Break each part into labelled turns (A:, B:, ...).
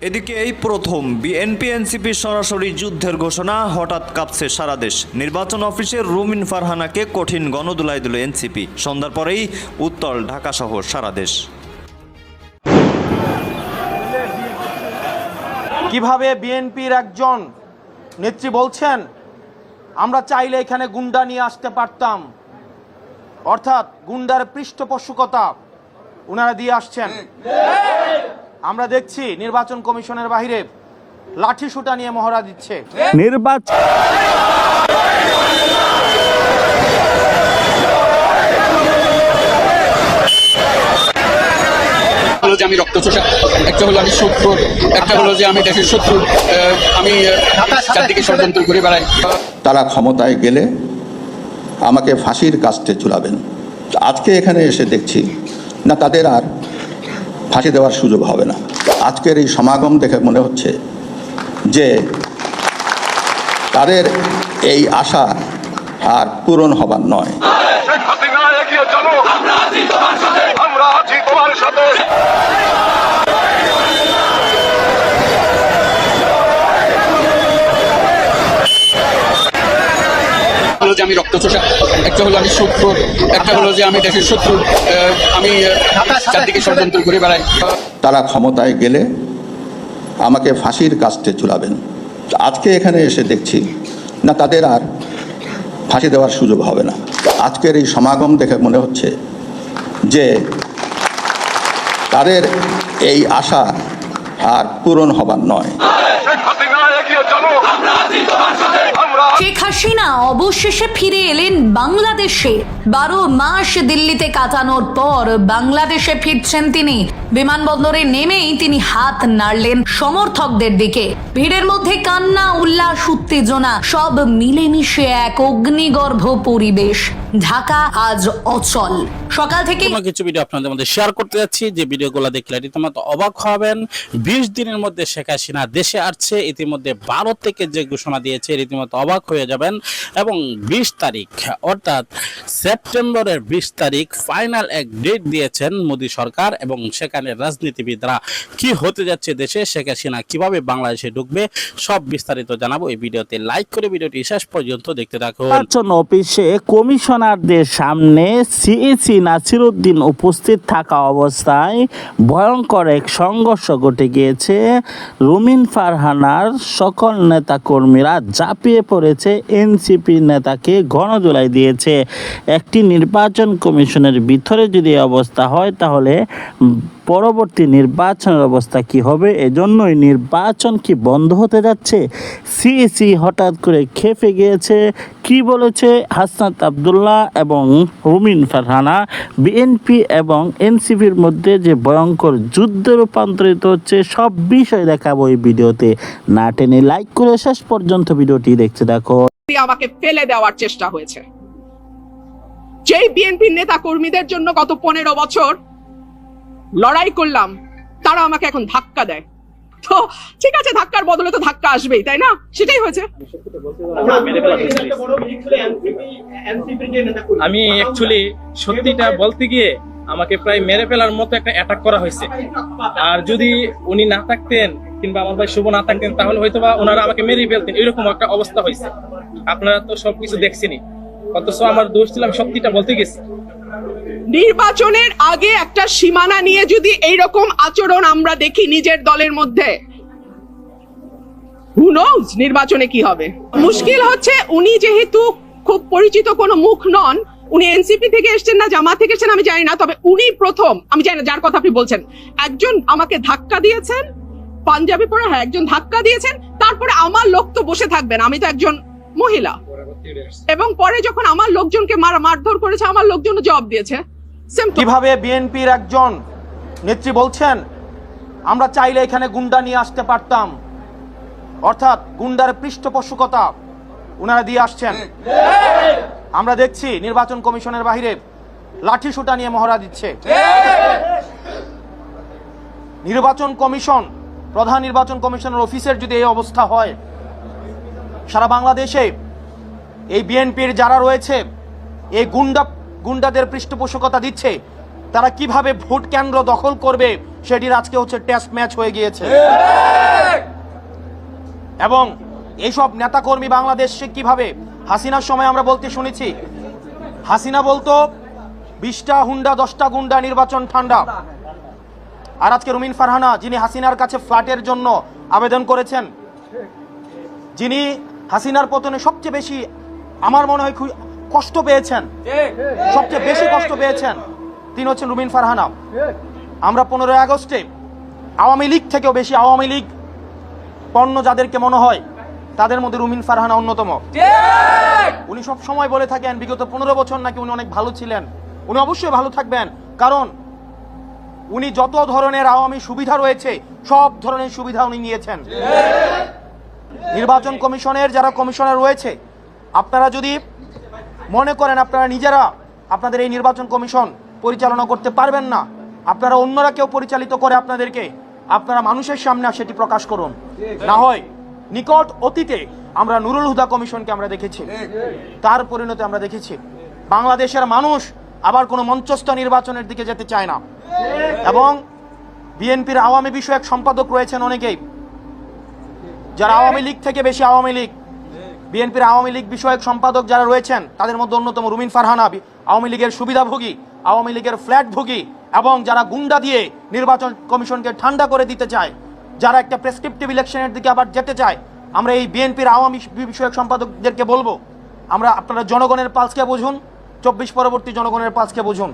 A: এদিকে এই প্রথম বিএনপি এনসিপির সরাসরি যুদ্ধের ঘোষণা, হঠাৎ কাঁপছে সারা দেশ। নির্বাচন অফিসের রুমিন ফারহানাকে কঠিন গণদুলায় দিল এনসিপি। সন্ধ্যার পরেই উত্তল ঢাকা সহ সারা দেশ।
B: কিভাবে বিএনপির একজন নেত্রী বলছেন আমরা চাইলে এখানে গুন্ডা নিয়ে আসতে পারতাম, অর্থাৎ গুন্ডার পৃষ্ঠপোষকতা ওনারা দিয়ে আসছেন। আমরা দেখছি নির্বাচন কমিশনের বাইরে লাঠি সুটা নিয়ে মহড়া দিচ্ছে।
C: যে আমি রক্তচোষা, একটা হলো আমি শত্রু, একটা হলো যে আমি দেশের শত্রু, আমি চারদিকে ষড়যন্ত্র করে বেড়াই।
D: তারা ক্ষমতায় গেলে আমাকে ফাঁসির কাস্টে ঝুলাবেন। আজকে এখানে এসে দেখছি না, তাদের আর ফাঁসি দেওয়ার সুযোগ হবে না। আজকের এই সমাগম দেখে মনে হচ্ছে যে তাদের এই আশা আর পূরণ হবার নয়।
C: যে আমি রক্তচোষা, একটা হলো আমি শত্রু, একটা হলো যে আমি দেশের শত্রু, আমি চারদিকে ষড়যন্ত্র করে বেড়াই।
D: তারা ক্ষমতায় গেলে আমাকে ফাঁসির কাস্টে ঝুলাবেন। আজকে এখানে এসে দেখছি না, তাদের আর ফাঁসি দেওয়ার সুযোগ হবে না। আজকের এই সমাগম দেখে মনে হচ্ছে যে তাদের এই আশা আর পূরণ হবার নয়।
E: শেখ হাসিনা অবশেষে ফিরে এলেন বাংলাদেশে। 12 মাস দিল্লিতে কাটানোর পর বাংলাদেশে ফিরছেন তিনি। বিমানবন্দরে নেমেই তিনি হাত নাড়লেন সমর্থকদের দিকে। ভিড়ের মধ্যে কান্না, উল্লাস, উত্তেজনা সব মিলেমিশে এক অগ্নিগর্ভ পরিবেশ। ঢাকা আজ অচল। সকাল থেকে
F: কিছু ভিডিও আপনাদের মধ্যে শেয়ার করতে যাচ্ছি, যে ভিডিওগুলো দেখলে রীতিমতো অবাক হবেন। 20 দিনের মধ্যে শেখ হাসিনা দেশে আসছে। ইতিমধ্যে ভারত থেকে যে ঘোষণা দিয়েছে রীতিমতো অবাক হয়ে যাবেন। এবং 20 তারিখ অর্থাৎ সেপ্টেম্বরের 20 তারিখ ফাইনাল এক ডেট দিয়েছেন মোদী সরকার। এবং সেখানে রাজনীতিবিদরা কি হতে যাচ্ছে দেশে, শেখ হাসিনা কিভাবে বাংলাদেশে ঢুকবে, সব বিস্তারিত জানাবো এই ভিডিওতে। লাইক করে ভিডিওটি শেষ পর্যন্ত দেখতে থাকুন।
G: নির্বাচন অফিসে কমিশনারদের সামনে সিএসি নাসিরউদ্দিন উপস্থিত থাকা অবস্থায় ভয়ঙ্কর এক সংঘর্ষ ঘটে গিয়েছে। রুমিন ফারহানার সকল নেতাকর্মীরা ঝাঁপিয়ে পড়েছে এনসিপি নেতাকে গণদোলাই দিয়েছে। একটি নির্বাচন কমিশনের ভিতরে যদি অবস্থা হয়, তাহলে পরবর্তী নির্বাচনের অবস্থা কি হবে? এজন্যই নির্বাচন কি বন্ধ হতে যাচ্ছে? সিএসি হঠাৎ করে খেপে গিয়েছে। কি বলেছে হাসনাত আব্দুল্লাহ এবং রুমিন ফারহানা? বিএনপি এবং এনসিপির মধ্যে যে ভয়ঙ্কর যুদ্ধে রূপান্তরিত হচ্ছে, সব বিষয় দেখাবো এই ভিডিওতে। না টেনে লাইক করে শেষ পর্যন্ত ভিডিওটি দেখতে দেখো।
H: আমাকে ফেলে দেওয়ার চেষ্টা হয়েছে। যেই বিএনপির নেতা কর্মীদের জন্য গত 15 বছর লড়াই করলাম, তারা আমাকে এখন ধাক্কা দেয়। তো ঠিক আছে, ধাক্কার বদলে তো ধাক্কা আসবেই, তাই না? সেটাই হয়েছে।
I: আমি অ্যাকচুয়ালি সত্যিটা বলতে গিয়ে আমাকে প্রায় মেরে ফেলার মতো একটা অ্যাটাক করা হয়েছে। আর যদি উনি না থাকতেন কিংবা আমার ভাই শুভ না থাকতেন, তাহলে হয়তো বা ওনারা আমাকে মেরে ফেলতেন। এরকম একটা অবস্থা হয়েছে। আপনারা তো সবকিছু দেখছেনই, অথচ আমার দোষ ছিল, আমি সত্যিটা বলতে গেছি।
H: নির্বাচনের আগে একটা সীমানা নিয়ে যদি এইরকম আচরণ আমরা দেখি নিজের দলের মধ্যে, who knows নির্বাচনে কি হবে। মুশকিল হচ্ছে উনি যেহেতু খুব পরিচিত কোনো মুখ নন, উনি এনসিপি থেকে এসেছেন না জামাত থেকে এসেছেন আমি জানি না, তবে উনি প্রথম, আমি জানি না যার কথা আপনি বলছেন, একজন আমাকে ধাক্কা দিয়েছেন, পাঞ্জাবি পরে, হ্যাঁ একজন ধাক্কা দিয়েছেন। তারপরে আমার লোক তো বসে থাকবেন, আমি তো একজন মহিলা, এবং পরে যখন আমার লোকজনকে মারধর করেছে, আমার লোকজন জবাব দিয়েছে।
B: কিভাবে বিএনপির একজন নেত্রী বলছেন আমরা চাইলে এখানে গুন্ডা নিয়ে আসতে পারতাম, অর্থাৎ গুন্ডার পৃষ্ঠপোষকতা ওনারা দিয়ে আসছেন। আমরা দেখছি নির্বাচন কমিশনের বাইরে লাঠি সুটা নিয়ে মহড়া দিচ্ছে। নির্বাচন কমিশন, প্রধান নির্বাচন কমিশনের অফিসের যদি এই অবস্থা হয়, সারা বাংলাদেশে এই বিএনপির যারা রয়েছে, এই গুন্ডাদের পৃষ্ঠপোষকতা দিচ্ছে, তারা কিভাবে ভোট কেন্দ্র দখল করবে সেটির আজকে হচ্ছে টেস্ট ম্যাচ হয়ে গিয়েছে। এবং এইসব নেতাকর্মী বাংলাদেশে কিভাবে, হাসিনার সময় আমরা বলতে শুনেছি, হাসিনা বলতো 20টা হুন্ডা 10টা গুন্ডা, নির্বাচন ঠান্ডা। আর আজকে রুমিন ফারহানা, যিনি হাসিনার কাছে ফ্ল্যাটের জন্য আবেদন করেছেন, যিনি হাসিনার পতনে সবচেয়ে বেশি আমার মনে হয় কষ্ট পেয়েছেন, সবচেয়ে বেশি কষ্ট পেয়েছেন, তিনি হচ্ছেন রুমিন ফারহানা। আমরা 15 আগস্টে আওয়ামী লীগ থেকেও বেশি আওয়ামী লীগ পণ্য যাদেরকে মনে হয়, তাদের মধ্যে রুমিন ফারহানা অন্যতম। উনি সব সময় বলে থাকেন বিগত 15 বছর নাকি উনি অনেক ভালো ছিলেন। উনি অবশ্যই ভালো থাকবেন, কারণ উনি যত ধরনের আওয়ামী সুবিধা রয়েছে সব ধরনের সুবিধা উনি নিয়েছেন। নির্বাচন কমিশনের যারা কমিশনার রয়েছে, আপনারা যদি মনে করেন আপনারা নিজেরা আপনাদের এই নির্বাচন কমিশন পরিচালনা করতে পারবেন না, আপনারা অন্যরা কেউ পরিচালিত করে আপনাদেরকে, আপনারা মানুষের সামনে সেটি প্রকাশ করুন। না হয় নিকট অতীতে আমরা নুরুল হুদা কমিশনকে আমরা দেখেছি, তার পরিণতি আমরা দেখেছি। বাংলাদেশের মানুষ আবার কোনো মঞ্চস্থ নির্বাচনের দিকে যেতে চায় না। এবং বিএনপির আওয়ামী বিষয়ক সম্পাদক রয়েছেন অনেকেই, যারা আওয়ামী লীগ থেকে বেশি আওয়ামী লীগ, বিএনপির আওয়ামী লীগ বিষয়ক সম্পাদক যারা রয়েছেন তাদের মধ্যে অন্যতম রুমিন ফারহানা, আওয়ামী লীগের সুবিধাভোগী, আওয়ামী লীগের ফ্ল্যাটভোগী, এবং যারা গুন্ডা দিয়ে নির্বাচন কমিশনকে ঠান্ডা করে দিতে চায়, যারা একটা প্রেসক্রিপটিভ ইলেকশনের দিকে আবার যেতে চায়। আমরা এই বিএনপির আওয়ামী বিষয়ক সম্পাদকদেরকে বলবো, আপনারা জনগণের পালসকে বুঝুন, 24 পরবর্তী জনগণের পালসকে বুঝুন,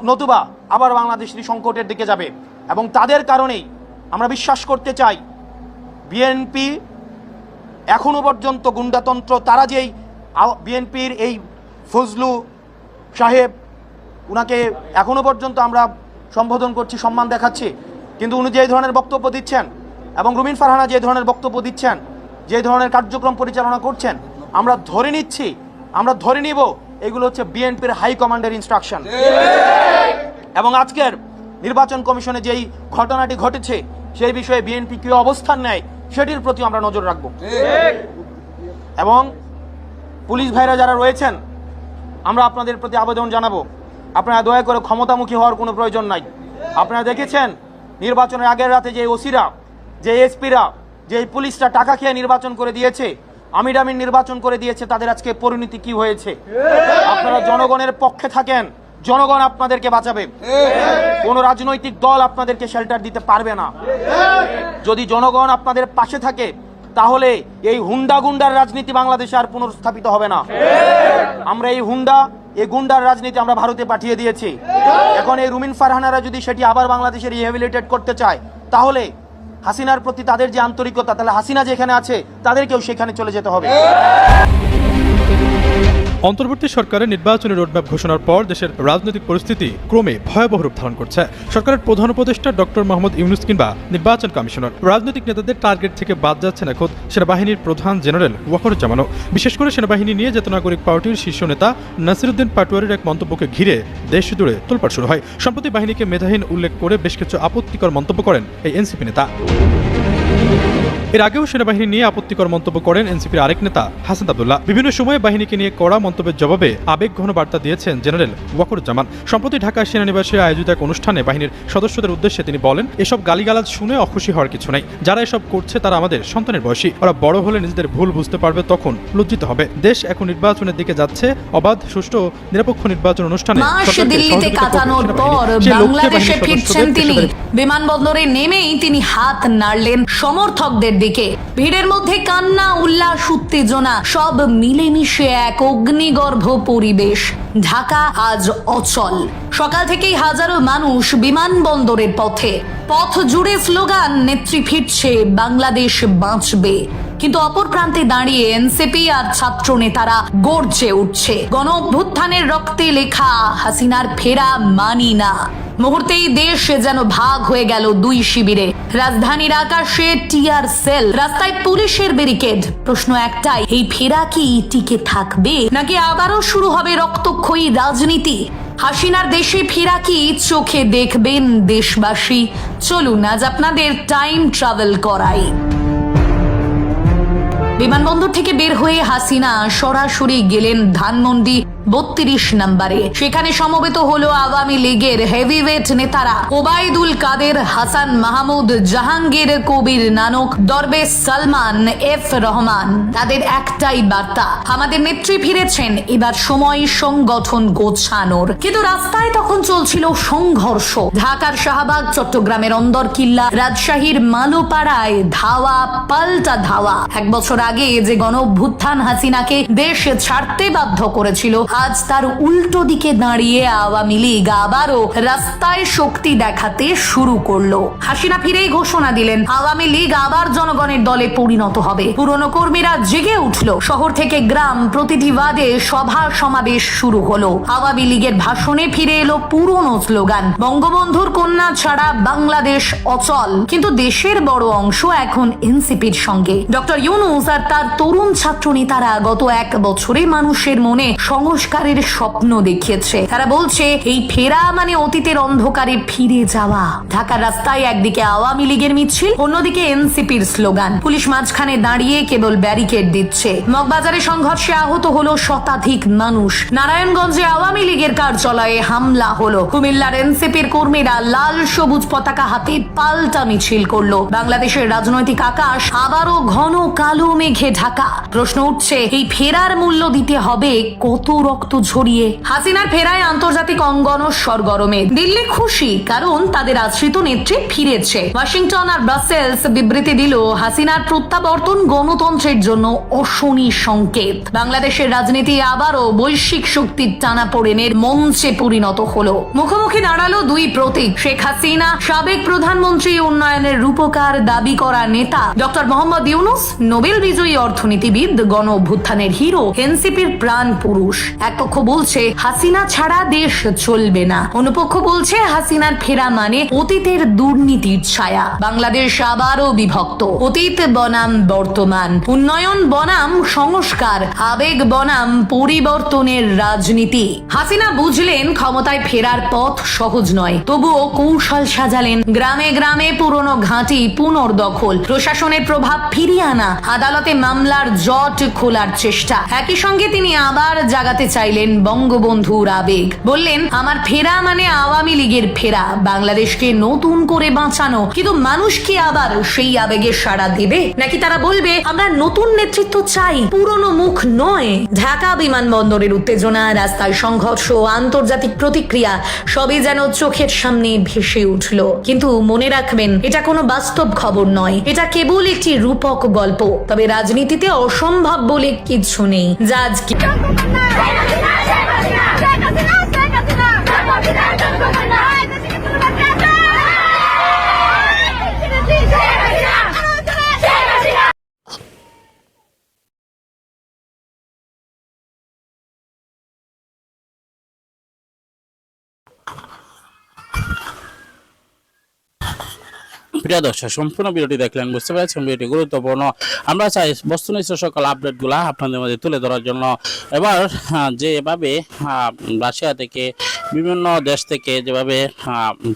B: নতুবা আবার বাংলাদেশের সংকটের দিকে যাবে। এবং তাদের কারণেই আমরা বিশ্বাস করতে চাই বিএনপি এখনো পর্যন্ত গুন্ডাতন্ত্র, তারা যেই বিএনপির এই ফজলু সাহেব, উনাকে এখনো পর্যন্ত আমরা সম্বোধন করছি, সম্মান দেখাচ্ছি, কিন্তু উনি যে ধরনের বক্তব্য দিচ্ছেন এবং রুমিন ফারহানা যে ধরনের বক্তব্য দিচ্ছেন, যে ধরনের কার্যক্রম পরিচালনা করছেন, আমরা ধরে নিচ্ছি, আমরা ধরে নিব এগুলো হচ্ছে বিএনপির হাই কমান্ডের ইনস্ট্রাকশন। এবং আজকের নির্বাচন কমিশনে যেই ঘটনাটি ঘটেছে সেই বিষয়ে বিএনপি কি অবস্থান নেয় সেটির প্রতি আমরা নজর রাখব। এবং পুলিশ ভাইরা যারা রয়েছেন, আমরা আপনাদের প্রতি আবেদন জানাবো, আপনারা দয়া করে ক্ষমতামুখী হওয়ার কোনো প্রয়োজন নাই। আপনারা দেখেছেন নির্বাচনের আগের রাতে যে ওসিরা, যে এসপিরা, যে পুলিশরা টাকা খেয়ে নির্বাচন করে দিয়েছে, আমিরামিন নির্বাচন করে দিয়েছে, তাদের আজকে পরিণতি কি হয়েছে। আপনারা জনগণের পক্ষে থাকেন, জনগণ আপনাদেরকে বাঁচাবে, কোন রাজনৈতিক দল আপনাদেরকে শেল্টার দিতে পারবে না। যদি জনগণ আপনাদের পাশে থাকে তাহলে এই হুন্ডা গুন্ডার রাজনীতি বাংলাদেশে আর পুনর্স্থাপিত হবে না। আমরা এই গুন্ডার রাজনীতি আমরা ভারতে পাঠিয়ে দিয়েছি। এখন এই রুমিন ফারহানারা যদি সেটি আবার বাংলাদেশে রিহ্যাবিলিটেট করতে চায়, তাহলে হাসিনার প্রতি তাদের যে আন্তরিকতা, তাহলে হাসিনা যেখানে আছে তাদেরকেও সেখানে চলে যেতে হবে।
J: অন্তর্বর্তী সরকারের নির্বাচনী রোডম্যাপ ঘোষণার পর দেশের রাজনৈতিক পরিস্থিতি ক্রমে ভয়াবহ রূপ ধারণ করছে। সরকারের প্রধান উপদেষ্টা ডক্টর মোহাম্মদ ইউনূস কিংবা নির্বাচন কমিশনার রাজনৈতিক নেতাদের টার্গেট থেকে বাদ যাচ্ছেন এখন সেনাবাহিনীর প্রধান জেনারেল ওয়াকারুজ্জামানও। বিশেষ করে সেনাবাহিনী নিয়ে জাতীয় নাগরিক পার্টির শীর্ষ নেতা নাসিরউদ্দিন পাটোয়ারির এক মন্তব্যকে ঘিরে দেশ জুড়ে তোলপাড় শুরু হয়। সম্প্রতি বাহিনীকে মেধাহীন উল্লেখ করে বেশ কিছু আপত্তিকর মন্তব্য করেন এই এনসিপি নেতা। এর আগেও সেনাবাহিনী নিয়ে আপত্তিকর মন্তব্য করেন এনসিপির আরেক নেতা হাসান আব্দুল্লাহ। বিভিন্ন সময়ে বাহিনীকে নিয়ে কড়া মন্তব্যের জবাবে আবেগঘন বার্তা দিয়েছেন জেনারেল ওয়াকারুজ্জামান। সম্প্রতি ঢাকা সেনানিবাসে আয়োজিত এক অনুষ্ঠানে বাহিনীর সদস্যদের উদ্দেশ্যে তিনি বলেন, এসব গালিগালাজ শুনে অখুশি হওয়ার কিছু নাই। যারা এসব করছে তারা আমাদের সন্তানের বয়সী, ওরা বড় হলে নিজেদের ভুল বুঝতে পারবে, তখন লজ্জিত হবে। দেশ এখন নির্বাচনের দিকে যাচ্ছে, অবাধ, সুষ্ঠু, নিরপেক্ষ নির্বাচন অনুষ্ঠানে
E: দিল্লিতে কাটানোর পর বাংলাদেশে ফিরছেন তিনি। বিমানবন্দরে নেমেই তিনি হাত নাড়লেন সমর্থকদের দিকে। ভিড়ের মধ্যে কান্না, উল্লাস, উত্তেজনা সব মিলেমিশে এক অগ্নিগর্ভ পরিবেশ। ঢাকা আজ অচল। সকাল থেকেই হাজারো মানুষ বিমানবন্দরের পথে, পথ জুড়ে স্লোগান, নেত্রী ফিরছে, বাংলাদেশ বাঁচবে। কিন্তু অপর প্রান্তে দাঁড়িয়ে এনসিপি আর ছাত্র নেতারা গর্জে উঠছে, গণ অভ্যুত্থানের রক্তে লেখা হাসিনার ফেরা মানি না। মুহূর্তেই দেশ যেন ভাগ হয়ে গেল দুই শিবিরে। রাজধানীর আকাশে টিয়ার সেল, রাস্তায় পুলিশের ব্যারিকেড। প্রশ্ন একটাই, এই ফেরা কি টিকে থাকবে নাকি আবারও শুরু হবে রক্তক্ষয়ী রাজনীতি? হাসিনার দেশে ফেরা কি চোখে দেখবেন দেশবাসী? চলুন আজ আপনাদের টাইম ট্রাভেল করাই। বিমানবন্দর থেকে বের হয়ে হাসিনা সরাসরি গেলেন ধানমন্ডি 32 নম্বরে। সেখানে সমবেত হলো আওয়ামী লীগের হেভিওয়েট নেতারা ওবায়দুল কাদের, হাসান মাহমুদ, জাহাঙ্গীর কবির নানক, দরবেশ সালমান, এফ রহমান। তাদের একটাই বার্তা, আমাদের নেত্রী ফিরেছেন, এবার সময় সংগঠন গোছানোর। কিন্তু রাস্তায় তখন চলছিল সংঘর্ষ। ঢাকার শাহবাগ, চট্টগ্রামের অন্দরকিল্লা, রাজশাহীর মালোপাড়ায় ধাওয়া পাল্টা ধাওয়া। 1 বছর আগে যে গণ অভ্যুত্থান হাসিনাকে দেশ ছাড়তে বাধ্য করেছিল, আজ তার উল্টো দিকে দাঁড়িয়ে আওয়ামী লীগ আবারও রাস্তায় শক্তি দেখাতে শুরু করলো। হাসিনা ফিরেই ঘোষণা দিলেন, আওয়ামী লীগ আবার জনগণের দলে পরিণত হবে। পুরনো কর্মীরা জেগে উঠলো। শহর থেকে গ্রাম, প্রতিটি ওয়ার্ডে সভা সমাবেশ শুরু হলো। আওয়ামী লীগের ভাষণে ফিরে এলো পুরনো স্লোগান, বঙ্গবন্ধুর কন্যা ছাড়া বাংলাদেশ অচল। কিন্তু দেশের বড় অংশ এখন এনসিপির সঙ্গে। ডক্টর ইউনূস আর তার তরুণ ছাত্র নেতারা গত 1 বছরে মানুষের মনে সংস্কারের স্বপ্ন দেখিয়েছে। তারা বলছে, এই ফেরা মানে অতীতের অন্ধকারে ফিরে যাওয়া। ঢাকার রাস্তায় একদিকে আওয়ামী লীগের মিছিল, অন্যদিকে এনসিপির স্লোগান। পুলিশ মাঝখানে দাঁড়িয়ে কেবল ব্যারিকেড দিচ্ছে। মগবাজারে সংঘর্ষে আহত হলো শতাধিক মানুষ। নারায়ণগঞ্জে আওয়ামী লীগের কার্যালয়ে হামলা হলো। কুমিল্লার এনসিপির কর্মীরা লাল সবুজ পতাকা হাতে পাল্টা মিছিল করলো। বাংলাদেশের রাজনৈতিক আকাশ আবারও ঘন কালো মেঘে ঢাকা। প্রশ্ন উঠছে, এই ফেরার মূল্য দিতে হবে কত রক্ত ঝরিয়ে? হাসিনার ফেরায় আন্তর্জাতিক অঙ্গন সরগরমে। দিল্লি খুশি, কারণ তাদের আশ্রিত নেত্রী ফিরেছে। ওয়াশিংটন আর ব্রাসেলস বিবৃতি দিল, হাসিনার প্রত্যাবর্তন গণতন্ত্রের জন্য অশনি সংকেত। বাংলাদেশের রাজনীতি আবারও বৈশ্বিক শক্তির টানাপোড়েনের মঞ্চে পরিণত হলো। মুখোমুখি দাঁড়ালো দুই প্রতীক, শেখ হাসিনা, সাবেক প্রধানমন্ত্রী, উন্নয়নের রূপকার দাবি করা নেতা ডক্টর মোহাম্মদ ইউনূস, নোবেল বিজয়ী অর্থনীতিবিদ, গণ অভ্যুত্থানের হিরো, এনসিপির প্রাণ পুরুষ। এক পক্ষ বলছে হাসিনা ছাড়া দেশ চলবে না, অন্য পক্ষ বলছে হাসিনার ফেরা মানে অতীতের দুর্নীতির ছায়া। বাংলাদেশ আবারও বিভক্ত। অতীত বনাম বর্তমান, উন্নয়ন বনাম সংস্কার, আবেগ বনাম পরিবর্তনের রাজনীতি। হাসিনা বুঝলেন ক্ষমতায় ফেরার পথ সহজ নয়, তবুও কৌশল সাজালেন। গ্রামে গ্রামে পুরনো ঘাঁটি পুনর্দখল, প্রশাসনের প্রভাব ফিরিয়ে আনা, আদালতে মামলার জট খোলার চেষ্টা। একই সঙ্গে তিনি আবার জাগাতে চাইলেন বঙ্গবন্ধুর আবেগ। বললেন, আমার ফেরা মানে আওয়ামী লীগের ফেরা, বাংলাদেশকে নতুন করে বাঁচানো। কিন্তু মানুষ কি আবার সেই আবেগে সাড়া দেবে, নাকি তারা বলবে, আমরা নতুন নেতৃত্ব চাই, পুরনো মুখ নয়? ঢাকা বিমানবন্দরের উত্তেজনা, রাস্তায় সংঘর্ষ, আন্তর্জাতিক প্রতিক্রিয়া সবই যেন চোখের সামনে ভেসে উঠল। কিন্তু মনে রাখবেন, এটা কোনো বাস্তব খবর নয়, এটা কেবল একটি রূপক গল্প। তবে রাজনীতিতে অসম্ভব বলে কিছু নেই, যা আজকে
F: প্রিয় দর্শক, সম্পূর্ণ ভিডিওটি দেখলেন, বুঝতে পেরেছেন ভিডিওটি গুরুত্বপূর্ণ। আমরা চাই বস্তুনিষ্ঠ সকল আপডেটগুলো আপনাদের মধ্যে তুলে ধরার জন্য। এবার যেভাবে রাশিয়া থেকে, বিভিন্ন দেশ থেকে যেভাবে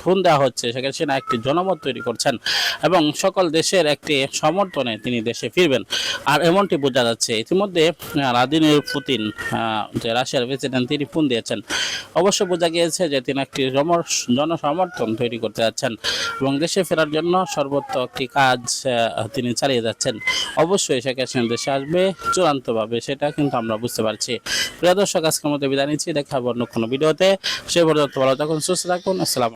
F: ফোন দেওয়া হচ্ছে, শেখ হাসিনা একটি জনমত তৈরি করছেন এবং সকল দেশের একটি সমর্থনে তিনি দেশে ফিরবেন, আর এমনটি বোঝা যাচ্ছে। ইতিমধ্যে ভ্লাদিমির পুতিন, যে রাশিয়ার প্রেসিডেন্ট, তিনি ফোন দিয়েছেন। অবশ্য বোঝা গিয়েছে যে তিনি একটি জনসমর্থন তৈরি করতে যাচ্ছেন এবং দেশে ফেরার জন্য সর্বত্র একটি কাজ তিনি চালিয়ে যাচ্ছেন। অবশ্যই শেখ হাসিনা দেশে আসবে চূড়ান্তভাবে, সেটা কিন্তু আমরা বুঝতে পারছি। প্রিয় দর্শক, আজকের মতো বিদায় নিচ্ছি, দেখা হবে অন্য কোনো ভিডিওতে। সে পর্যন্ত ভালো থাকুন, সুস্থ থাকুন। আসসালাম।